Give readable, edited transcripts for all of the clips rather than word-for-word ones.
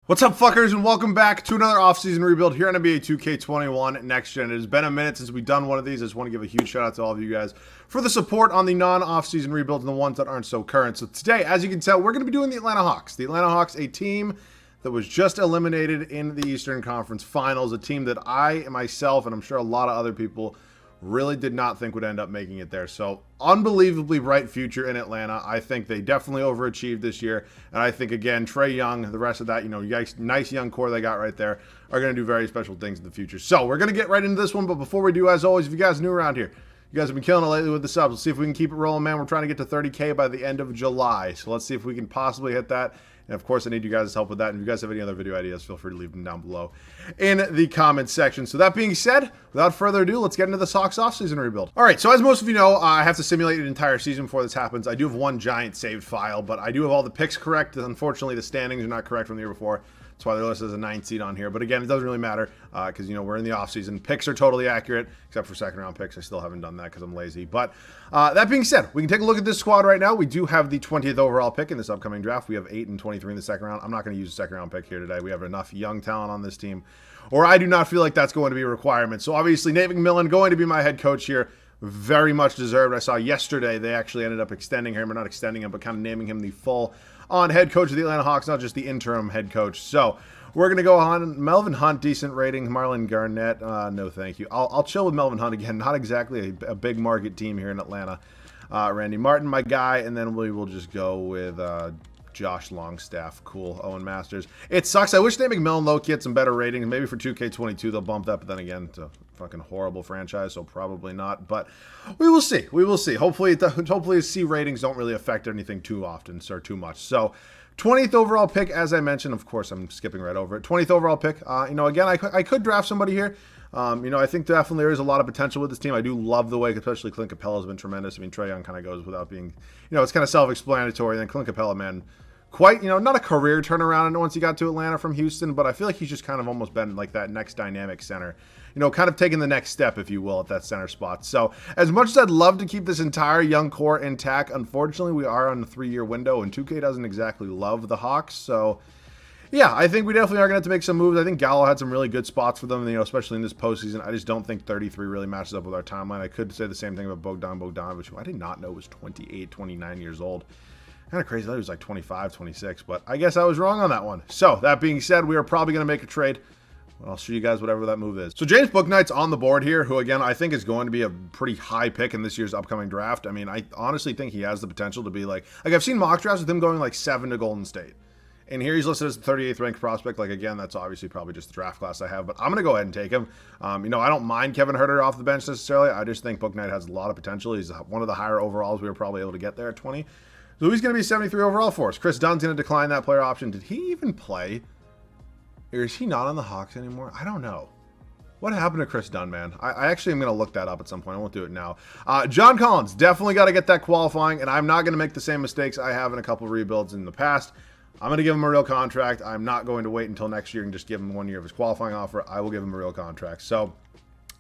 What's up, fuckers, and welcome back to another offseason rebuild here on NBA 2K21 Next Gen. It has been a minute since we've done one of these. I just want to give a huge shout out to all of you guys for the support on the non-offseason rebuilds and the ones that aren't so current. So today, as you can tell, we're going to be doing the Atlanta Hawks. The Atlanta Hawks, a team that was just eliminated in the Eastern Conference Finals, a team that I myself, and I'm sure a lot of other people, really did not think would end up making it there. So unbelievably bright future in Atlanta. I think they definitely overachieved this year. And I think, again, Trae Young, the rest of that, you guys, nice young core they got right there, are going to do very special things in the future. So we're going to get right into this one. But before we do, as always, if you guys are new around here, you guys have been killing it lately with the subs. Let's see if we can keep it rolling, man. We're trying to get to 30K by the end of July. So let's see if we can possibly hit that. And of course, I need you guys' help with that. And if you guys have any other video ideas, feel free to leave them down below in the comments section. So that being said, without further ado, let's get into the Hawks offseason rebuild. All right, so as most of you know, I have to simulate an entire season before this happens. I do have one giant saved file, but I do have all the picks correct. Unfortunately, the standings are not correct from the year before. That's why they're listed as a 9 seed on here. But again, it doesn't really matter because, we're in the offseason. Picks are totally accurate, except for second-round picks. I still haven't done that because I'm lazy. But that being said, we can take a look at this squad right now. We do have the 20th overall pick in this upcoming draft. We have 8 and 23 in the second round. I'm not going to use a second-round pick here today. We have enough young talent on this team, or I do not feel like that's going to be a requirement. So obviously, Nate McMillan going to be my head coach here. Very much deserved. I saw yesterday they actually ended up extending him, or not extending him, but kind of naming him the full-on head coach of the Atlanta Hawks, not just the interim head coach. So we're going to go on. Melvin Hunt, decent ratings. Marlon Garnett, no thank you. I'll chill with Melvin Hunt again. Not exactly a big market team here in Atlanta. Randy Martin, my guy, and then we will just go with Josh Longstaff. Cool. Owen Masters. It sucks. I wish Nate McMillan low-key had some better ratings. Maybe for 2K22 they'll bump that, but then again, it's a fucking horrible franchise, so probably not. But we will see. We will see. Hopefully C ratings don't really affect anything too often, or too much. So 20th overall pick, as I mentioned. Of course, I'm skipping right over it. 20th overall pick. Again, I could draft somebody here. I think definitely there is a lot of potential with this team. I do love the way, especially Clint Capella has been tremendous. I mean, Trae Young kind of goes without being, it's kind of self-explanatory. And then Clint Capella, man, quite, not a career turnaround once he got to Atlanta from Houston, but I feel like he's just kind of almost been like that next dynamic center. Kind of taking the next step, if you will, at that center spot. So as much as I'd love to keep this entire young core intact, unfortunately, we are on a 3-year window, and 2K doesn't exactly love the Hawks. So yeah, I think we definitely are going to have to make some moves. I think Gallo had some really good spots for them, especially in this postseason. I just don't think 33 really matches up with our timeline. I could say the same thing about Bogdan Bogdanovic, who I did not know was 28, 29 years old. Kind of crazy. I thought he was like 25, 26, but I guess I was wrong on that one. So that being said, we are probably going to make a trade. I'll show you guys whatever that move is. So James Bouknight's on the board here, who again, I think is going to be a pretty high pick in this year's upcoming draft. I mean, I honestly think he has the potential to be like I've seen mock drafts with him going like 7 to Golden State. And here he's listed as the 38th ranked prospect. Like, again, that's obviously probably just the draft class I have, but I'm going to go ahead and take him. I don't mind Kevin Huerter off the bench necessarily. I just think Bouknight has a lot of potential. He's one of the higher overalls we were probably able to get there at 20. So he's going to be 73 overall for us. Chris Dunn's going to decline that player option. Did he even play? Or is he not on the Hawks anymore? I don't know. What happened to Chris Dunn, man? I actually am going to look that up at some point. I won't do it now. John Collins, definitely got to get that qualifying, and I'm not going to make the same mistakes I have in a couple of rebuilds in the past. I'm going to give him a real contract. I'm not going to wait until next year and just give him 1 year of his qualifying offer. I will give him a real contract. So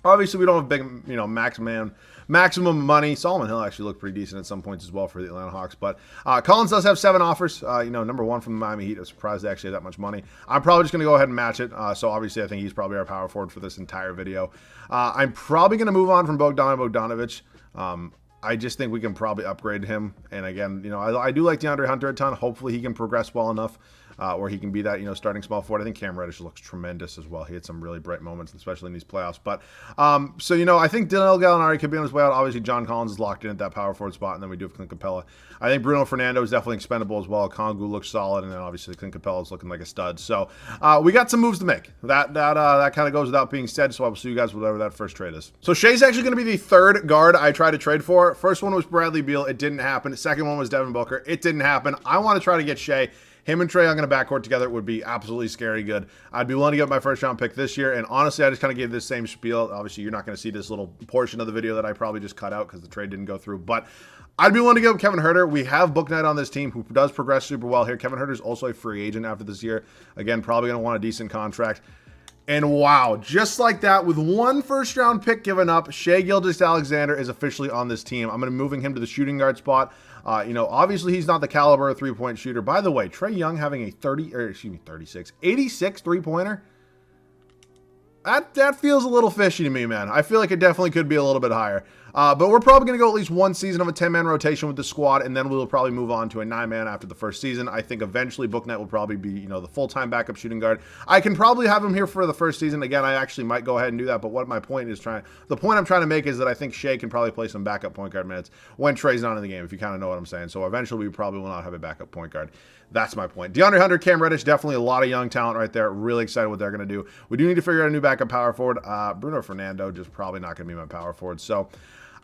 obviously, we don't have big, maximum money. Solomon Hill actually looked pretty decent at some points as well for the Atlanta Hawks. But Collins does have 7 offers. Number 1 from the Miami Heat. I'm surprised they actually had that much money. I'm probably just going to go ahead and match it. So obviously, I think he's probably our power forward for this entire video. I'm probably going to move on from Bogdan Bogdanovic. I just think we can probably upgrade him. And again, I do like DeAndre Hunter a ton. Hopefully, he can progress well enough where he can be that, starting small forward. I think Cam Reddish looks tremendous as well. He had some really bright moments, especially in these playoffs. But, I think Danilo Gallinari could be on his way out. Obviously, John Collins is locked in at that power forward spot, and then we do have Clint Capella. I think Bruno Fernando is definitely expendable as well. Kongu looks solid, and then obviously Clint Capella is looking like a stud. So we got some moves to make. That kind of goes without being said, so I will see you guys whatever that first trade is. So Shea's actually going to be the third guard I tried to trade for. First one was Bradley Beal. It didn't happen. Second one was Devin Booker. It didn't happen. I want to try to get Shea. Him and Trae Young in a backcourt together would be absolutely scary good. I'd be willing to get my first round pick this year. And honestly, I just kind of gave this same spiel. Obviously, you're not going to see this little portion of the video that I probably just cut out because the trade didn't go through. But I'd be willing to give Kevin Huerter. We have Bouknight on this team who does progress super well here. Kevin Huerter is also a free agent after this year. Again, probably going to want a decent contract. And wow, just like that, with one first-round pick given up, Shai Gilgeous-Alexander is officially on this team. I'm going to be moving him to the shooting guard spot. Obviously he's not the caliber of three-point shooter. By the way, Trae Young having a 86 three-pointer. That feels a little fishy to me, man. I feel like it definitely could be a little bit higher. But we're probably going to go at least one season of a 10-man rotation with the squad, and then we'll probably move on to a 9-man after the first season. I think eventually Bouknight will probably be, the full-time backup shooting guard. I can probably have him here for the first season. Again, I actually might go ahead and do that, but what my point is the point I'm trying to make is that I think Shai can probably play some backup point guard minutes when Trae's not in the game, if you kind of know what I'm saying. So eventually we probably will not have a backup point guard. That's my point. DeAndre Hunter, Cam Reddish, definitely a lot of young talent right there. Really excited what they're going to do. We do need to figure out a new backup power forward. Bruno Fernando just probably not going to be my power forward. So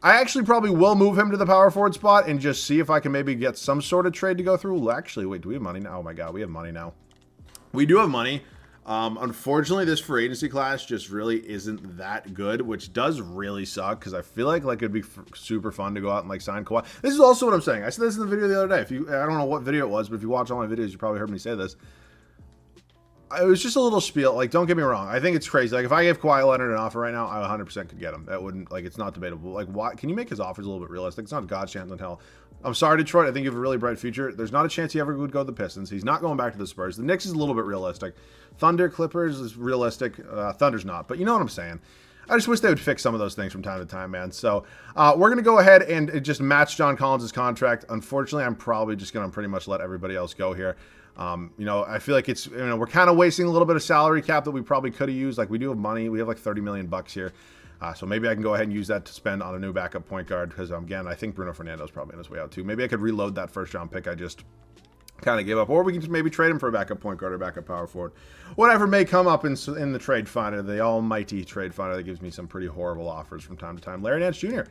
I actually probably will move him to the power forward spot and just see if I can maybe get some sort of trade to go through. Actually, wait, do we have money now? Oh my God, we have money now. We do have money. Unfortunately, this free agency class just really isn't that good, which does really suck because I feel like it'd be super fun to go out and sign Kawhi. This is also what I'm saying. I said this in the video the other day. I don't know what video it was, but if you watch all my videos, you probably heard me say this. It was just a little spiel. Don't get me wrong. I think it's crazy. If I gave Kawhi Leonard an offer right now, I 100% could get him. That wouldn't, it's not debatable. Why? Can you make his offers a little bit realistic? It's not God's chance in hell. I'm sorry, Detroit. I think you have a really bright future. There's not a chance he ever would go to the Pistons. He's not going back to the Spurs. The Knicks is a little bit realistic. Thunder, Clippers is realistic. Thunder's not. But you know what I'm saying. I just wish they would fix some of those things from time to time, man. So we're going to go ahead and just match John Collins' contract. Unfortunately, I'm probably just going to pretty much let everybody else go here. I feel like it's, we're kind of wasting a little bit of salary cap that we probably could have used. We do have money. We have $30 million here. So maybe I can go ahead and use that to spend on a new backup point guard because, again, I think Bruno Fernando's probably on his way out too. Maybe I could reload that first-round pick I just kind of gave up. Or we can just maybe trade him for a backup point guard or backup power forward. Whatever may come up in the trade finder, the almighty trade finder that gives me some pretty horrible offers from time to time. Larry Nance Jr.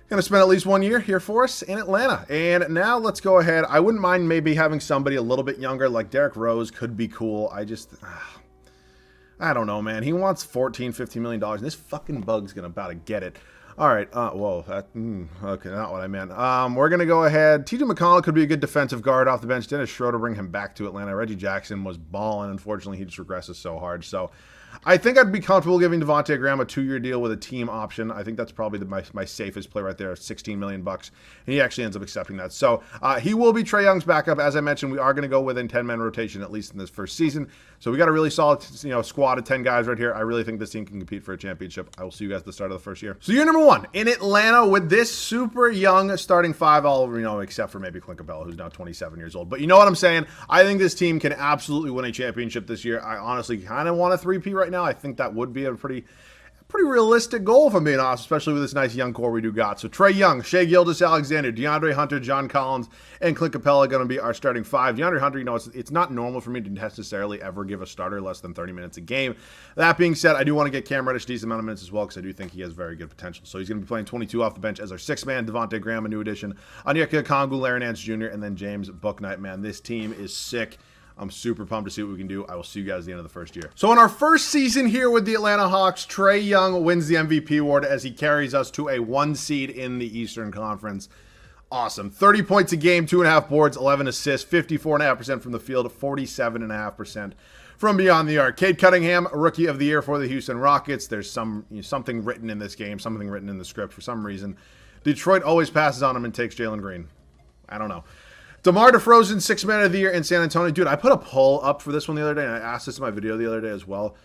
Going to spend at least 1 year here for us in Atlanta. And now let's go ahead. I wouldn't mind maybe having somebody a little bit younger, like Derrick Rose could be cool. I don't know, man. He wants $14-15 million, and this fucking bug's about to get it. All right. Okay, not what I meant. We're going to go ahead. TJ McConnell could be a good defensive guard off the bench. Dennis Schroeder, bring him back to Atlanta. Reggie Jackson was balling. Unfortunately, he just regresses so hard. So I think I'd be comfortable giving Devontae Graham a 2-year deal with a team option. I think that's probably my safest play right there, $16 million. And he actually ends up accepting that. So he will be Trae Young's backup. As I mentioned, we are going to go within 10-man rotation, at least in this first season. So we got a really solid squad of 10 guys right here. I really think this team can compete for a championship. I will see you guys at the start of the first year. So year number 1 in Atlanta with this super young starting 5, all except for maybe Clint Capella, who's now 27 years old. But you know what I'm saying? I think this team can absolutely win a championship this year. I honestly kind of want a 3P right now. I think that would be a pretty realistic goal, if I'm being honest, especially with this nice young core we do got. So Trae Young, Shai Gilgeous-Alexander, DeAndre Hunter, John Collins, and Clint Capella going to be our starting 5. DeAndre Hunter, it's not normal for me to necessarily ever give a starter less than 30 minutes a game. That being said, I do want to get Cam Reddish a decent amount of minutes as well because I do think he has very good potential. So he's going to be playing 22 off the bench as our 6th man. Devontae Graham, a new addition. Onyeka Okongwu, Larry Nance Jr., and then James Bouknight. Man, this team is sick. I'm super pumped to see what we can do. I will see you guys at the end of the first year. So in our first season here with the Atlanta Hawks, Trae Young wins the MVP award as he carries us to a 1 seed in the Eastern Conference. Awesome. 30 points a game, 2.5 boards, 11 assists, 54.5% from the field, 47.5% from beyond the arc. Cade Cunningham, Rookie of the Year for the Houston Rockets. There's something written in this game, something written in the script for some reason. Detroit always passes on him and takes Jalen Green. I don't know. DeMar DeRozan, 6th Man of the Year in San Antonio. Dude, I put a poll up for this one the other day, and I asked this in my video the other day as well.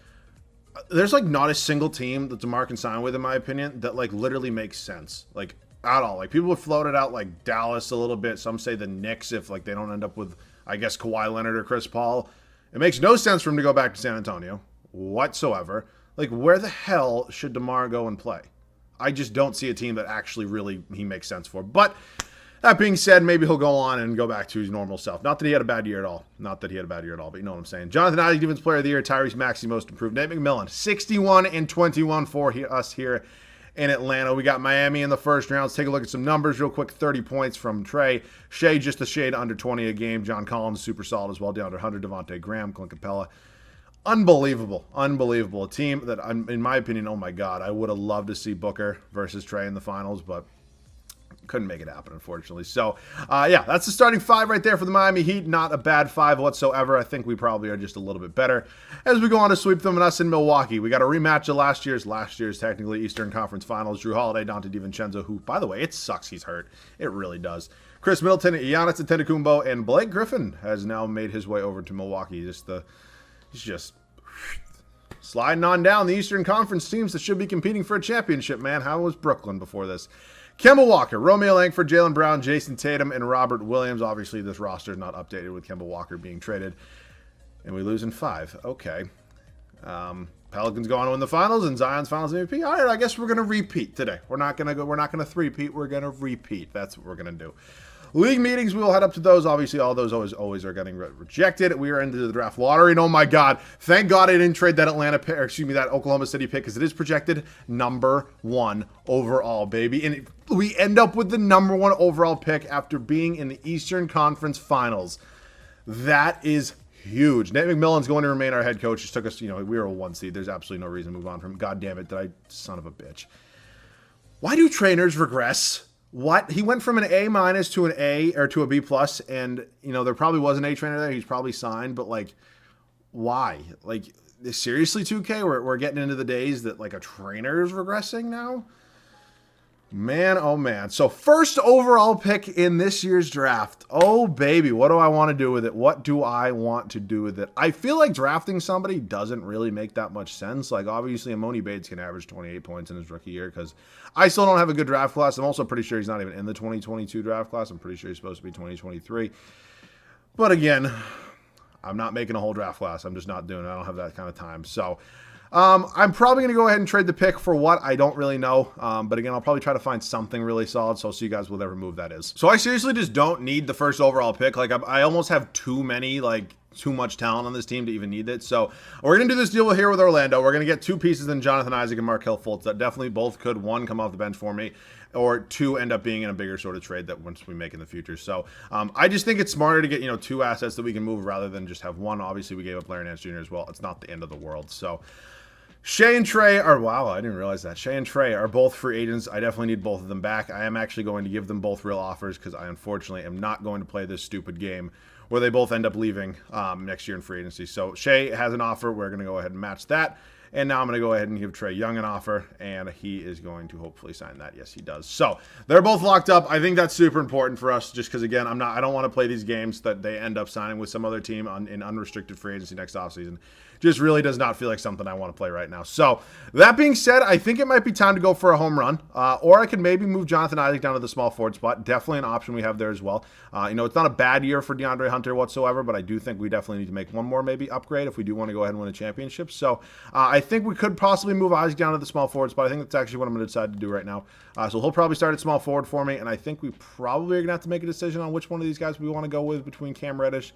There's not a single team that DeMar can sign with, in my opinion, that literally makes sense. At all. People have floated out Dallas a little bit. Some say the Knicks if they don't end up with, I guess, Kawhi Leonard or Chris Paul. It makes no sense for him to go back to San Antonio whatsoever. Where the hell should DeMar go and play? I just don't see a team that actually really he makes sense for. But that being said, maybe he'll go on and go back to his normal self. Not that he had a bad year at all. But you know what I'm saying. Jonathan Isaac, Defensive Player of the Year. Tyrese Maxey, Most Improved. Nate McMillan, 61-21 for us here in Atlanta. We got Miami in the first round. Let's take a look at some numbers real quick. 30 points from Trae. Shai just a shade under 20 a game. John Collins, super solid as well. Down to 100. Devontae Graham, Clint Capella. Unbelievable. A team that, in my opinion, oh my God, I would have loved to see Booker versus Trae in the finals, but couldn't make it happen, unfortunately. So, yeah, that's the starting five right there for the Miami Heat. Not a bad five whatsoever. I think we probably are just a little bit better as we go on to sweep them and us in Milwaukee. We got a rematch of last year's technically Eastern Conference Finals. Jrue Holiday, Dante DiVincenzo, who, by the way, it sucks he's hurt. It really does. Chris Middleton, Giannis Antetokounmpo, and Blake Griffin has now made his way over to Milwaukee. He's just sliding on down the Eastern Conference teams that should be competing for a championship, man. How was Brooklyn before this? Kemba Walker, Romeo Langford, Jaylen Brown, Jason Tatum, and Robert Williams. Obviously, this roster is not updated with Kemba Walker being traded. And we lose in 5. Okay. Pelicans go on to win the finals, and Zion's finals MVP. All right, I guess we're going to repeat today. We're not going to three-peat. We're going to repeat. That's what we're going to do. League meetings, we will head up to those. Obviously, all those always are getting rejected. We are into the draft lottery, and oh my God, thank God I didn't trade that that Oklahoma City pick, because it is projected number 1 overall, baby. And we end up with the number 1 overall pick after being in the Eastern Conference Finals. That is huge. Nate McMillan's going to remain our head coach. Just took us, we were a 1 seed. There's absolutely no reason to move on from him. God damn it, son of a bitch. Why do trainers regress? What? He went from an A- to an A or to a B+, and there probably was an A trainer there. He's probably signed, but why? Seriously, 2K, we're getting into the days that a trainer is regressing now. Man, oh man. So first overall pick in this year's draft. Oh baby, what do I want to do with it? What do I want to do with it? I feel like drafting somebody doesn't really make that much sense. Obviously, Emoni Bates can average 28 points in his rookie year because I still don't have a good draft class. I'm also pretty sure he's not even in the 2022 draft class. I'm pretty sure he's supposed to be 2023. But again, I'm not making a whole draft class. I'm just not doing it. I don't have that kind of time. So I'm probably going to go ahead and trade the pick for what I don't really know. But again, I'll probably try to find something really solid. So I'll see you guys with whatever move that is. So I seriously just don't need the first overall pick. I almost have too much talent on this team to even need it. So we're going to do this deal here with Orlando. We're going to get 2 pieces in Jonathan Isaac and Markelle Fultz that definitely both could, 1, come off the bench for me, or 2, end up being in a bigger sort of trade that once we make in the future. So I just think it's smarter to get, 2 assets that we can move rather than just have 1. Obviously, we gave up Larry Nance Jr. as well. It's not the end of the world. So Shea and Trey are, wow, I didn't realize that. Shea and Trey are both free agents. I definitely need both of them back. I am actually going to give them both real offers because I unfortunately am not going to play this stupid game where they both end up leaving next year in free agency. So Shea has an offer. We're going to go ahead and match that. And now I'm going to go ahead and give Trae Young an offer, and he is going to hopefully sign that. Yes, he does. So they're both locked up. I think that's super important for us just because, again, I don't want to play these games that they end up signing with some other team in unrestricted free agency next offseason. Just really does not feel like something I want to play right now. So that being said, I think it might be time to go for a home run, or I could maybe move Jonathan Isaac down to the small forward spot. Definitely an option we have there as well. It's not a bad year for DeAndre Hunter whatsoever, but I do think we definitely need to make one more maybe upgrade if we do want to go ahead and win a championship. So I think we could possibly move Isaac down to the small forward spot. I think that's actually what I'm going to decide to do right now. So he'll probably start at small forward for me, and I think we probably are going to have to make a decision on which one of these guys we want to go with between Cam Reddish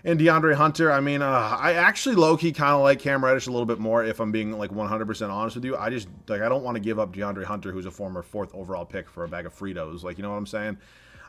and DeAndre Hunter. I actually low-key kind of like Cam Reddish a little bit more if I'm being 100% honest with you. I just I don't want to give up DeAndre Hunter, who's a former 4th overall pick, for a bag of Fritos. You know what I'm saying?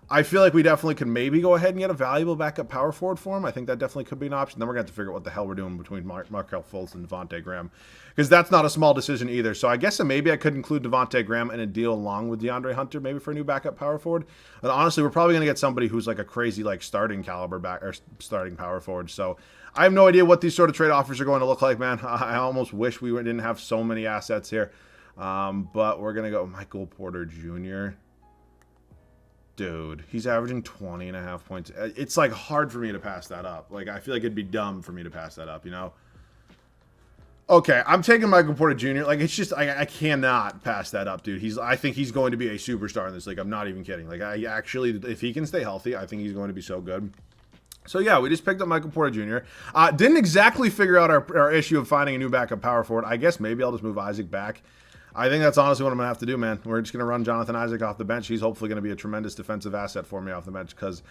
I feel like we definitely could maybe go ahead and get a valuable backup power forward for him. I think that definitely could be an option. Then we're going to have to figure out what the hell we're doing between Markelle Fultz and Devontae Graham, because that's not a small decision either. So I guess maybe I could include Devontae Graham in a deal along with DeAndre Hunter, maybe for a new backup power forward. But honestly, we're probably going to get somebody who's a crazy starting caliber back or starting power forward. So I have no idea what these sort of trade offers are going to look like, man. I almost wish we didn't have so many assets here. But we're going to go Michael Porter Jr. Dude, he's averaging 20.5 points. It's hard for me to pass that up. I feel like it'd be dumb for me to pass that up, Okay, I'm taking Michael Porter Jr. It's just I cannot pass that up, dude. I think he's going to be a superstar in this league. I'm not even kidding. I actually, if he can stay healthy, I think he's going to be so good. So yeah, we just picked up Michael Porter Jr. Didn't exactly figure out our issue of finding a new backup power forward. I guess maybe I'll just move Isaac back. I think that's honestly what I'm going to have to do, man. We're just going to run Jonathan Isaac off the bench. He's hopefully going to be a tremendous defensive asset for me off the bench because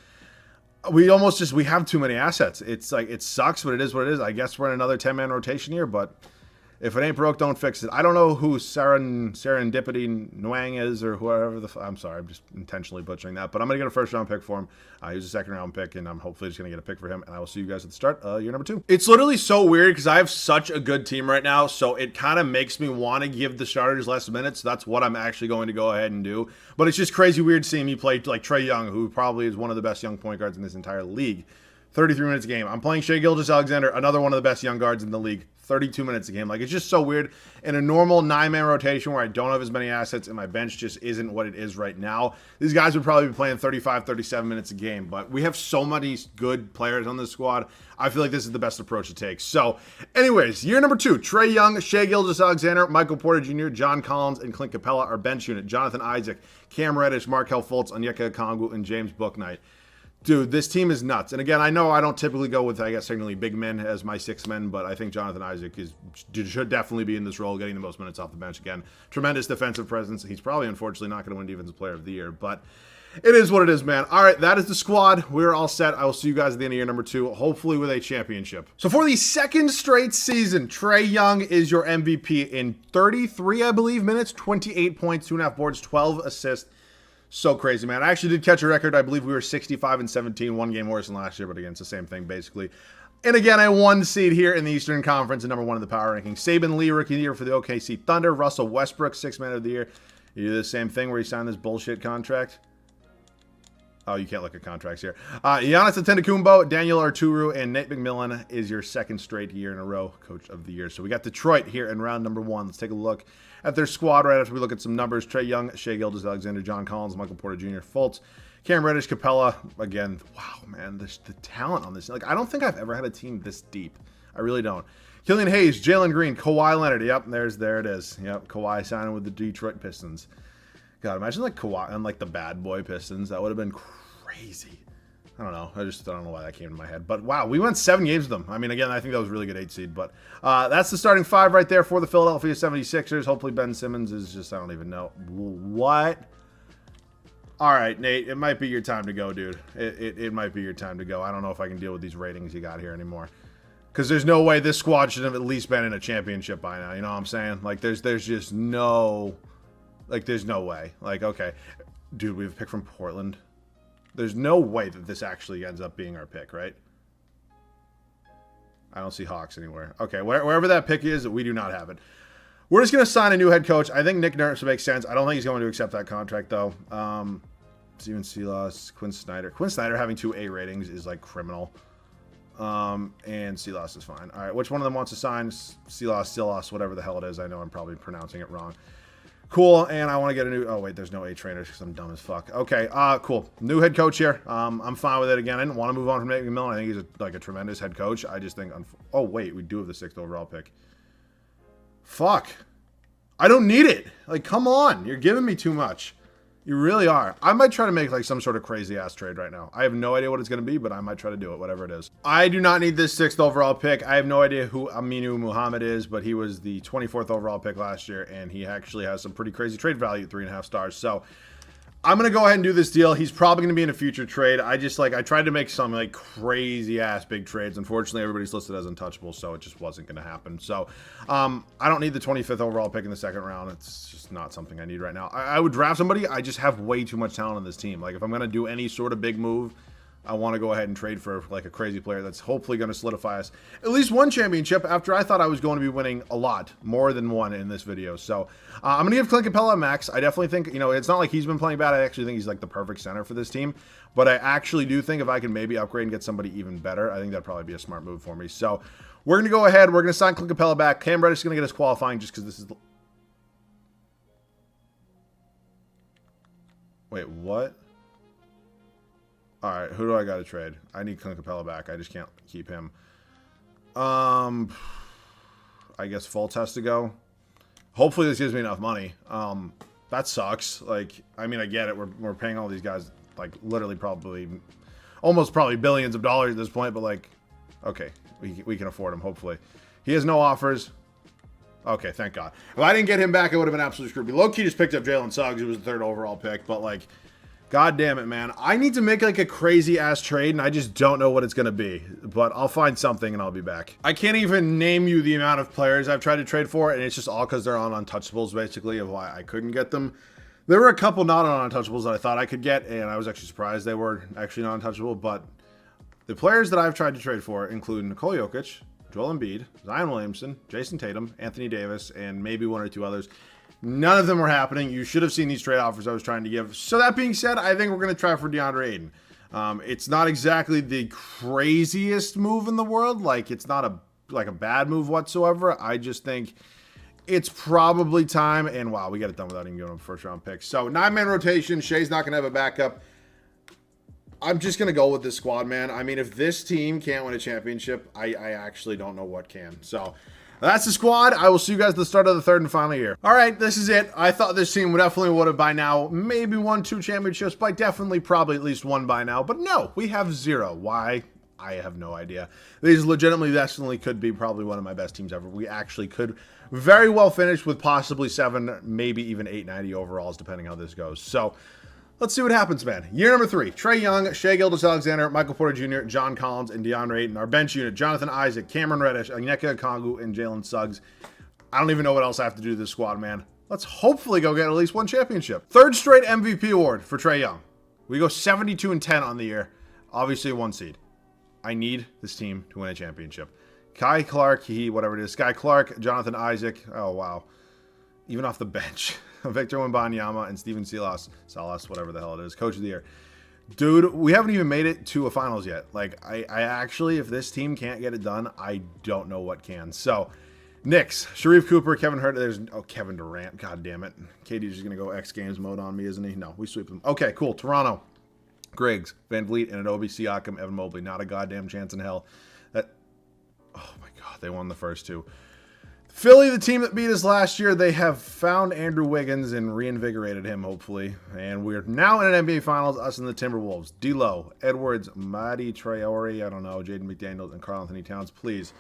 we have too many assets. It sucks, but it is what it is. I guess we're in another 10-man rotation here, but If it ain't broke, don't fix it. I don't know who Serendipity Nwang is or whoever I'm sorry, I'm just intentionally butchering that. But I'm going to get a first-round pick for him. He was a second-round pick, and I'm hopefully just going to get a pick for him. And I will see you guys at the start. Year number 2. It's literally so weird because I have such a good team right now, so it kind of makes me want to give the starters less minutes. That's what I'm actually going to go ahead and do. But it's just crazy weird seeing me play like Trae Young, who probably is one of the best young point guards in this entire league. 33 minutes a game. I'm playing Shai Gilgeous-Alexander, another one of the best young guards in the league. 32 minutes a game. Like, it's just so weird. In a normal 9-man rotation where I don't have as many assets and my bench just isn't what it is right now, these guys would probably be playing 35, 37 minutes a game. But we have so many good players on this squad. I feel like this is the best approach to take. So, anyways, year number 2. Trae Young, Shai Gilgeous-Alexander, Michael Porter Jr., John Collins, and Clint Capella. Our bench unit: Jonathan Isaac, Cam Reddish, Markelle Fultz, Onyeka Okongwu, and James Bouknight. Dude, this team is nuts. And again, I know I don't typically go with, I guess, technically big men as my 6 men, but I think Jonathan Isaac should definitely be in this role, getting the most minutes off the bench again. Tremendous defensive presence. He's probably, unfortunately, not going to win Defensive Player of the Year, but it is what it is, man. All right, that is the squad. We're all set. I will see you guys at the end of year number 2, hopefully with a championship. So for the second straight season, Trae Young is your MVP in 33, I believe, minutes, 28 points, 2.5 boards, 12 assists. So crazy, man. I actually did catch a record. I believe we were 65-17, one game worse than last year, but again, it's the same thing, basically. And again, I won seed here in the Eastern Conference and number 1 in the power rankings. Saban Lee, Rookie of the Year for the OKC Thunder. Russell Westbrook, 6th Man of the Year. You do the same thing where you sign this bullshit contract. Oh, you can't look at contracts here. Giannis Antetokounmpo, Daniel Arturu, and Nate McMillan is your second straight year in a row Coach of the Year. So we got Detroit here in round number 1. Let's take a look at their squad right after we look at some numbers. Trae Young, Shai Gilgeous-Alexander, John Collins, Michael Porter Jr., Fultz, Cam Reddish, Capella. Again, wow, man, the talent on this. Like, I don't think I've ever had a team this deep. I really don't. Killian Hayes, Jalen Green, Kawhi Leonard. Yep, there it is. Yep, Kawhi signing with the Detroit Pistons. God, imagine like Kawhi and like the bad boy Pistons. That would have been crazy. I don't know. I don't know why that came to my head. But wow, we went 7 games with them. I mean, again, I think that was a really good 8 seed. But that's the starting 5 right there for the Philadelphia 76ers. Hopefully Ben Simmons is just, I don't even know. What? All right, Nate, it might be your time to go, dude. It might be your time to go. I don't know if I can deal with these ratings you got here anymore. Because there's no way this squad should have at least been in a championship by now. You know what I'm saying? Like, there's just no... Like, there's no way. Like, okay. Dude, we have a pick from Portland. There's no way that this actually ends up being our pick, right? I don't see Hawks anywhere. Okay, wherever that pick is, we do not have it. We're just going to sign a new head coach. I think Nick Nurse makes sense. I don't think he's going to accept that contract, though. Steven Silas, Quinn Snyder. Quinn Snyder having 2 A ratings is, like, criminal. And Silas is fine. All right, which one of them wants to sign? Silas, whatever the hell it is. I know I'm probably pronouncing it wrong. Cool, and I want to get a new... Oh, wait, there's no A trainers because I'm dumb as fuck. Okay, cool. New head coach here. I'm fine with it. Again, I didn't want to move on from Nate McMillan. I think he's a tremendous head coach. I just think... Oh, wait, we do have the 6th overall pick. Fuck. I don't need it. Like, come on. You're giving me too much. You really are. I might try to make like some sort of crazy ass trade right now. I have no idea what it's going to be, but I might try to do it, whatever it is. I do not need this 6th overall pick. I have no idea who Aminu Muhammad is, but he was the 24th overall pick last year, and he actually has some pretty crazy trade value at 3.5 stars. So I'm going to go ahead and do this deal. He's probably going to be in a future trade. I tried to make some like crazy ass big trades. Unfortunately, everybody's listed as untouchable, so it just wasn't going to happen. So I don't need the 25th overall pick in the 2nd round. It's just not something I need right now. I would draft somebody. I just have way too much talent on this team. Like if I'm going to do any sort of big move, I want to go ahead and trade for like a crazy player that's hopefully going to solidify us at least one championship after I thought I was going to be winning a lot, more than one in this video. So I'm going to give Clint Capella a max. I definitely think, it's not like he's been playing bad. I actually think he's like the perfect center for this team. But I actually do think if I can maybe upgrade and get somebody even better, I think that'd probably be a smart move for me. So we're going to go ahead. We're going to sign Clint Capella back. Cam Reddish is going to get us qualifying just because this is... Wait, what? All right, who do I got to trade? I need Clint Capella back. I just can't keep him. I guess Fultz has to go. Hopefully this gives me enough money. That sucks. Like, I mean, I get it. We're paying all these guys, like, literally almost probably billions of dollars at this point. But, like, okay, we can afford him, hopefully. He has no offers. Okay, thank God. If I didn't get him back, it would have been absolutely screwed. Low-key just picked up Jalen Suggs, who was the 3rd overall pick. But, like... God damn it, man. I need to make like a crazy ass trade and I just don't know what it's going to be. But I'll find something and I'll be back. I can't even name you the amount of players I've tried to trade for, and it's just all because they're on untouchables basically of why I couldn't get them. There were a couple not on untouchables that I thought I could get, and I was actually surprised they were actually not untouchable. But the players that I've tried to trade for include Nikola Jokic, Joel Embiid, Zion Williamson, Jason Tatum, Anthony Davis, and maybe one or two others. None of them were happening. You should have seen these trade offers I was trying to give. So that being said, I think we're going to try for DeAndre Ayton. It's not exactly the craziest move in the world. Like, it's not a bad move whatsoever. I just think it's probably time. And wow, we got it done without even going to first round picks. So 9-man rotation. Shea's not going to have a backup. I'm just going to go with this squad, man. I mean, if this team can't win a championship, I actually don't know what can. So that's the squad. I will see you guys at the start of the third and final year. All right, this is it. I thought this team would have by now maybe won 2 championships, but definitely probably at least 1 by now. But no, we have 0. Why? I have no idea. These legitimately definitely could be probably one of my best teams ever. We actually could very well finish with possibly 7, maybe even 890 overalls, depending how this goes. So let's see what happens, man. Year number 3, Trae Young, Shai Gilgeous-Alexander, Michael Porter Jr., John Collins, and DeAndre Ayton. Our bench unit, Jonathan Isaac, Cameron Reddish, Onyeka Okongwu, and Jalen Suggs. I don't even know what else I have to do to this squad, man. Let's hopefully go get at least 1 championship. 3rd straight MVP award for Trae Young. We go 72-10 on the year. Obviously 1 seed. I need this team to win a championship. Kai Clark, whatever it is. Sky Clark, Jonathan Isaac. Oh, wow. Even off the bench. Victor Wembanyama and Steven Silas, whatever the hell it is, coach of the year. Dude, we haven't even made it to a finals yet. Like, I actually, if this team can't get it done, I don't know what can. So, Knicks, Sharif Cooper, Kevin Huerter, Kevin Durant, god damn it. KD's just going to go X Games mode on me, isn't he? No, we sweep them. Okay, cool. Toronto, Griggs, Van Vliet, and Anunoby, Siakam, Evan Mobley. Not a goddamn chance in hell. Oh my god, they won the first 2. Philly, the team that beat us last year, they have found Andrew Wiggins and reinvigorated him, hopefully. And we're now in an NBA Finals, us and the Timberwolves. D'Lo, Edwards, Mady Traore, I don't know, Jaden McDaniels, and Karl-Anthony Towns. Please,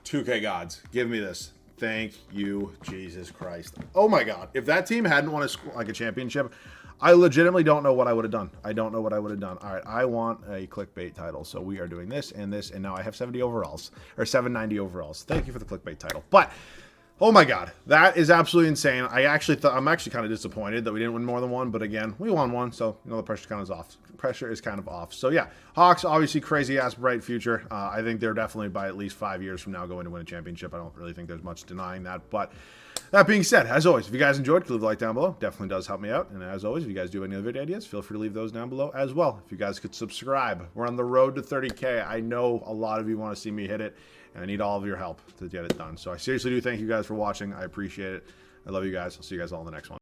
2K gods, give me this. Thank you, Jesus Christ. Oh my God. If that team hadn't won a championship, I legitimately don't know what I would have done. I don't know what I would have done. All right, I want a clickbait title. So we are doing this, and now I have 70 overalls, or 790 overalls. Thank you for the clickbait title. But, oh my God, that is absolutely insane. I'm actually kind of disappointed that we didn't win more than 1, but again, we won 1, so the pressure is kind of off. So yeah, Hawks, obviously crazy-ass bright future. I think they're definitely by at least 5 years from now going to win a championship. I don't really think there's much denying that, but that being said, as always, if you guys enjoyed, leave a like down below. Definitely does help me out. And as always, if you guys do have any other video ideas, feel free to leave those down below as well. If you guys could subscribe. We're on the road to 30K. I know a lot of you want to see me hit it, and I need all of your help to get it done. So I seriously do thank you guys for watching. I appreciate it. I love you guys. I'll see you guys all in the next one.